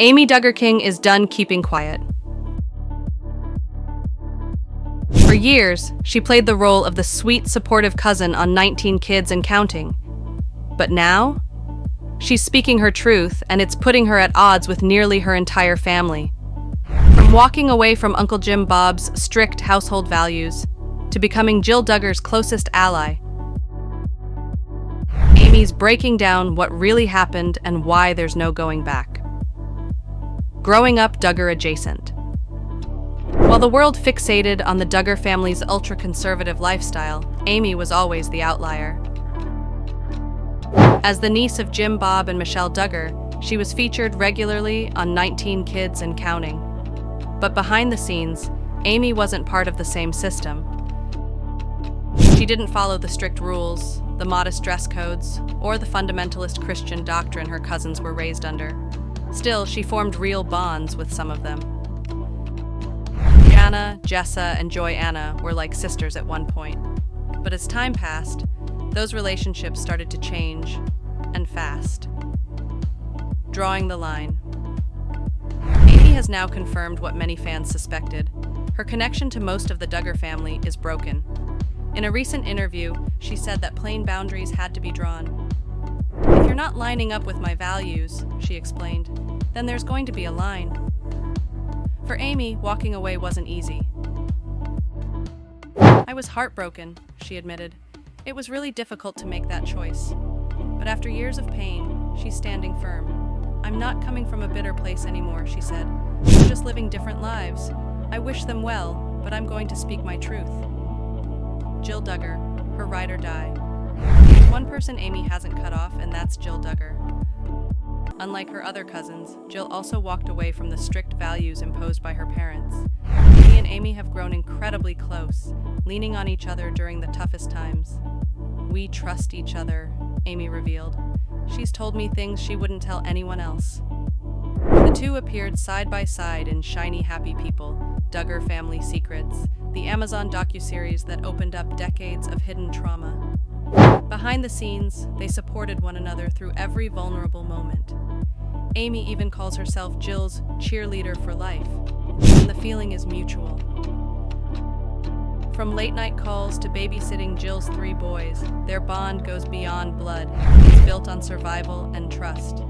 Amy Duggar King is done keeping quiet. For years, she played the role of the sweet, supportive cousin on 19 Kids and Counting. But now, she's speaking her truth, and it's putting her at odds with nearly her entire family. From walking away from Uncle Jim Bob's strict household values to becoming Jill Duggar's closest ally, Amy's breaking down what really happened and why there's no going back. Growing up Duggar adjacent. While the world fixated on the Duggar family's ultra-conservative lifestyle, Amy was always the outlier. As the niece of Jim Bob and Michelle Duggar, she was featured regularly on 19 Kids and Counting. But behind the scenes, Amy wasn't part of the same system. She didn't follow the strict rules, the modest dress codes, or the fundamentalist Christian doctrine her cousins were raised under. Still, she formed real bonds with some of them. Jana, Jessa, and Joanna were like sisters at one point. But as time passed, those relationships started to change, and fast. Drawing the line. Amy has now confirmed what many fans suspected. Her connection to most of the Duggar family is broken. In a recent interview, she said that plain boundaries had to be drawn. "If you're not lining up with my values," she explained, "then there's going to be a line." For Amy, walking away wasn't easy. "I was heartbroken," she admitted. "It was really difficult to make that choice. But after years of pain, she's standing firm. I'm not coming from a bitter place anymore," she said. "We're just living different lives. I wish them well, but I'm going to speak my truth." Jill Duggar, her ride or die. There's one person Amy hasn't cut off, and that's Jill Duggar. Unlike her other cousins, Jill also walked away from the strict values imposed by her parents. She and Amy have grown incredibly close, leaning on each other during the toughest times. "We trust each other," Amy revealed. "She's told me things she wouldn't tell anyone else." The two appeared side by side in Shiny Happy People, Duggar Family Secrets, the Amazon docuseries that opened up decades of hidden trauma. Behind the scenes, they supported one another through every vulnerable moment. Amy even calls herself Jill's cheerleader for life, and the feeling is mutual. From late-night calls to babysitting Jill's 3 boys, their bond goes beyond blood. It's built on survival and trust.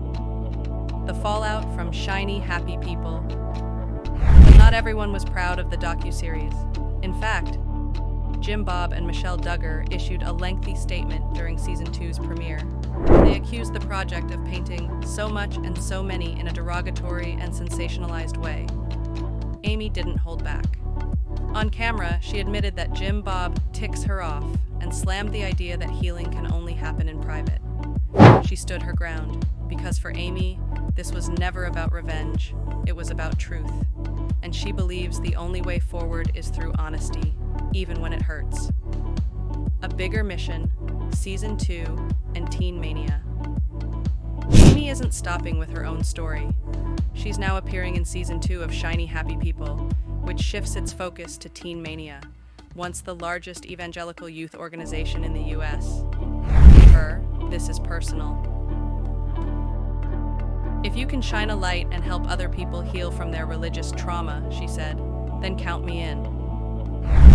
The fallout from Shiny Happy People. But not everyone was proud of the docuseries. In fact, Jim Bob and Michelle Duggar issued a lengthy statement during Season 2's premiere. They accused the project of painting so much and so many in a derogatory and sensationalized way. Amy didn't hold back. On camera, she admitted that Jim Bob ticks her off and slammed the idea that healing can only happen in private. She stood her ground, because for Amy, this was never about revenge, it was about truth. And she believes the only way forward is through honesty, even when it hurts. A bigger mission, Season 2, and Teen Mania. Amy isn't stopping with her own story. She's now appearing in Season 2 of Shiny Happy People, which shifts its focus to Teen Mania, once the largest evangelical youth organization in the US. For her, this is personal. "If you can shine a light and help other people heal from their religious trauma," she said, "then count me in."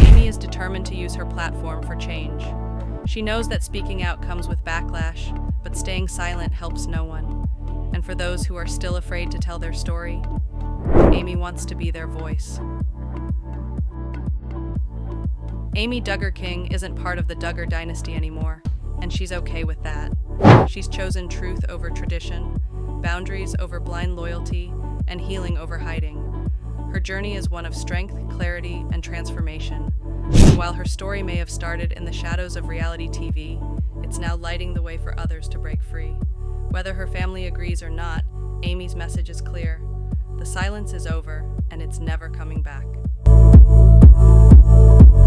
Amy is determined to use her platform for change. She knows that speaking out comes with backlash, but staying silent helps no one. And for those who are still afraid to tell their story, Amy wants to be their voice. Amy Duggar King isn't part of the Duggar dynasty anymore, and she's okay with that. She's chosen truth over tradition, boundaries over blind loyalty, and healing over hiding. Her journey is one of strength, clarity, and transformation. And while her story may have started in the shadows of reality TV, it's now lighting the way for others to break free. Whether her family agrees or not, Amy's message is clear. The silence is over, and it's never coming back.